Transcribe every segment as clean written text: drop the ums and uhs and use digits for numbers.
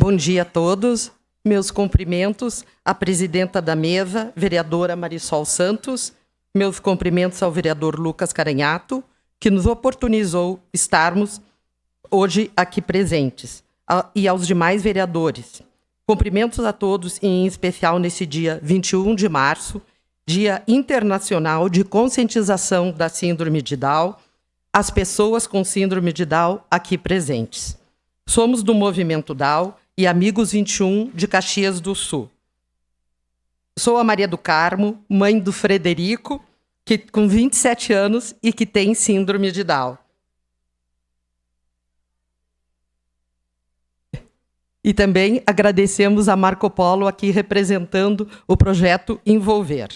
Bom dia a todos. Meus cumprimentos à presidenta da mesa, vereadora Marisol Santos. Meus cumprimentos ao vereador Lucas Caranhato, que nos oportunizou estarmos hoje aqui presentes, e aos demais vereadores. Cumprimentos a todos, e em especial nesse dia 21 de março, Dia Internacional de Conscientização da Síndrome de Down, as pessoas com síndrome de Down aqui presentes. Somos do Movimento Down e Amigos 21 de Caxias do Sul. Sou a Maria do Carmo, mãe do Frederico, que com 27 anos e que tem síndrome de Down. E também agradecemos a Marco Polo aqui representando o projeto Envolver.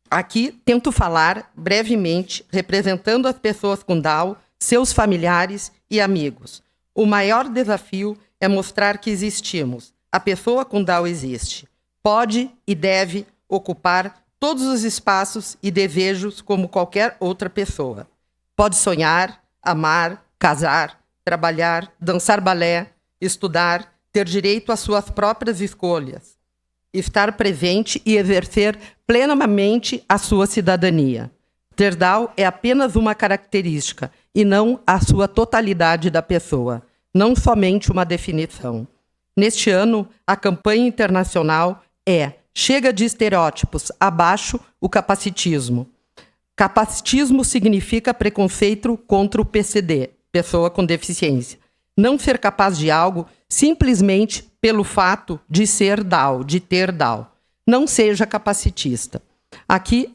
Aqui tento falar brevemente, representando as pessoas com Down, seus familiares e amigos. O maior desafio é mostrar que existimos. A pessoa com Down existe. Pode e deve ocupar todos os espaços e desejos como qualquer outra pessoa. Pode sonhar, amar, casar, trabalhar, dançar balé, estudar, ter direito às suas próprias escolhas, estar presente e exercer plenamente a sua cidadania. Ter Down é apenas uma característica e não a sua totalidade da pessoa, não somente uma definição. Neste ano, a campanha internacional é Chega de estereótipos, abaixo o capacitismo. Capacitismo significa preconceito contra o PCD, pessoa com deficiência. Não ser capaz de algo simplesmente pelo fato de ser Down, de ter Down. Não seja capacitista. Aqui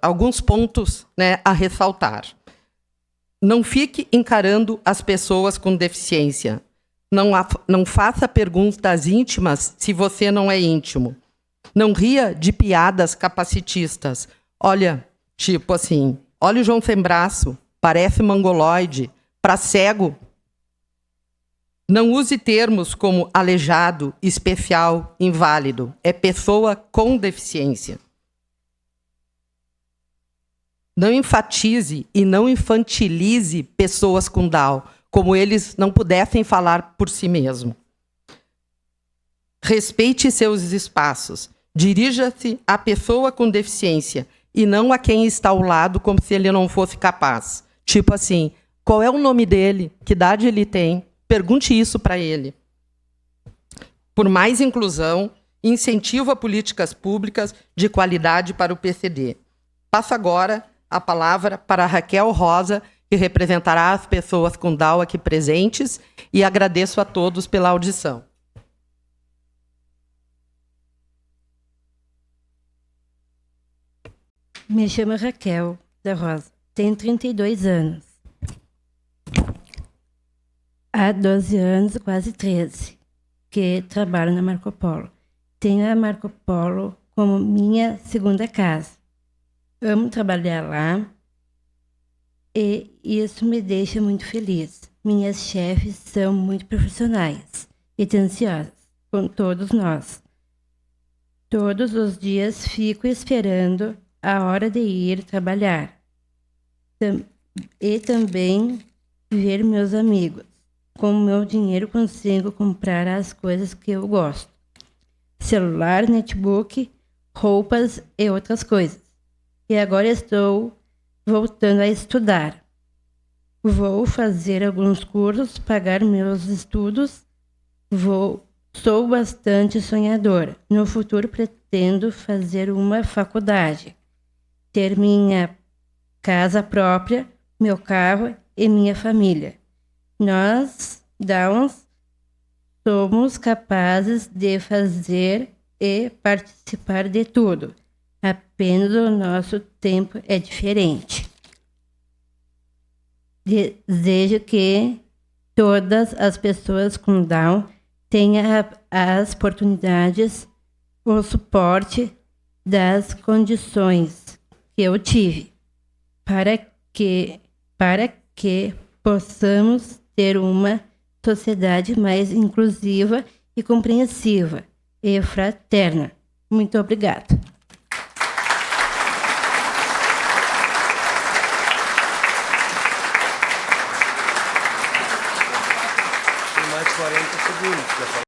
alguns pontos, né, a ressaltar. Não fique encarando as pessoas com deficiência. Não faça perguntas íntimas se você não é íntimo. Não ria de piadas capacitistas. Olha, tipo assim, olha o João sem braço, parece mongoloide, para cego. Não use termos como aleijado, especial, inválido. É pessoa com deficiência. Não enfatize e não infantilize pessoas com Down, como eles não pudessem falar por si mesmos. Respeite seus espaços. Dirija-se à pessoa com deficiência e não a quem está ao lado como se ele não fosse capaz. Tipo assim, qual é o nome dele? Que idade ele tem? Pergunte isso para ele. Por mais inclusão, incentiva políticas públicas de qualidade para o PCD. Passo agora a palavra para a Raquel Rosa, que representará as pessoas com Down aqui presentes, e agradeço a todos pela audição. Me chamo Raquel da Rosa, tenho 32 anos. Há 12 anos, quase 13, que trabalho na Marco Polo. Tenho a Marco Polo como minha segunda casa. Amo trabalhar lá e isso me deixa muito feliz. Minhas chefes são muito profissionais e atenciosas com todos nós. Todos os dias fico esperando a hora de ir trabalhar e também ver meus amigos. Com o meu dinheiro consigo comprar as coisas que eu gosto. Celular, notebook, roupas e outras coisas. E agora estou voltando a estudar. Vou fazer alguns cursos, pagar meus estudos. Sou bastante sonhadora. No futuro pretendo fazer uma faculdade, ter minha casa própria, meu carro e minha família. Nós, Downs, somos capazes de fazer e participar de tudo. Apenas o nosso tempo é diferente. Desejo que todas as pessoas com Down tenham as oportunidades, o suporte das condições que eu tive, para que possamos ter uma sociedade mais inclusiva e compreensiva e fraterna. Muito obrigada. mais 40 segundos.